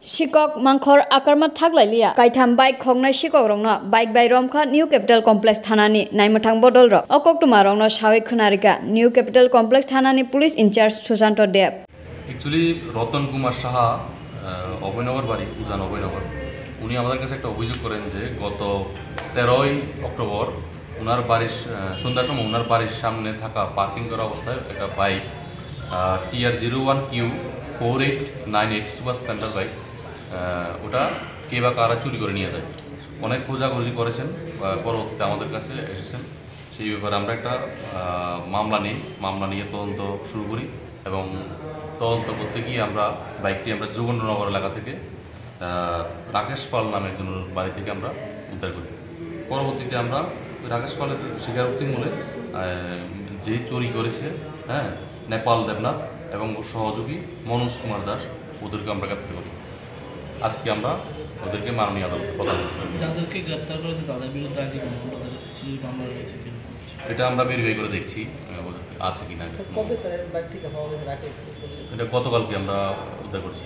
Sikok mangkhor akarma thaglailia Kaitham bike khoknai Sikokrokno bike by romkha new capital complex thanani naimathang bodol ro okoktumar rokno sawi khunarika new capital complex thanani police in charge Susanto Dev actually Ratan Kumar Saha Abhaynagar বাড়ি উজান অভয়নগর উনি আমাদের কাছে একটা অভিযোগ করেন যে গত 13ই October ওনার বাড়ির সন্ধ্যার সময় ওনার বাড়ির সামনে থাকা পার্কিং করা অবস্থায় একটা bike TR01Q 4898 super Splendor bike ওটা কে বা কারা চুরি করে নিয়ে যায়। অনেক খোঁজাখুঁজি করেছেন, পরবর্তীতে আমাদের কাছে এসেছেন। সেই ব্যাপারে আমরা একটা মামলা নিয়ে তদন্ত শুরু করি এবং তদন্ত করতে গিয়ে আমরা বাইকটি যোগেন্দ্রনগর এলাকা থেকে রাকেশ পাল নামে একজনের বাড়ি থেকে আমরা উদ্ধার করি। পরবর্তীতে আমরা রাকেশ পালের স্বীকারোক্তিমূলে যে চুরি করেছে নেপাল দেবনাথ এবং সহযোগী মনোজ কুমার দাস ওদেরকে আমরা গ্রেপ্তার করি। আজকে আমরা ওদেরকে মাননীয় আদালতে প্রদান করি। যাদেরকে গ্রেপ্তার করেছে তাদের বিরুদ্ধে আগে মামলা রয়েছে এটা আমরা ভেরিফাই করে দেখছি আছে কিনা। এটা গতকালকে আমরা উদ্ধার করছি।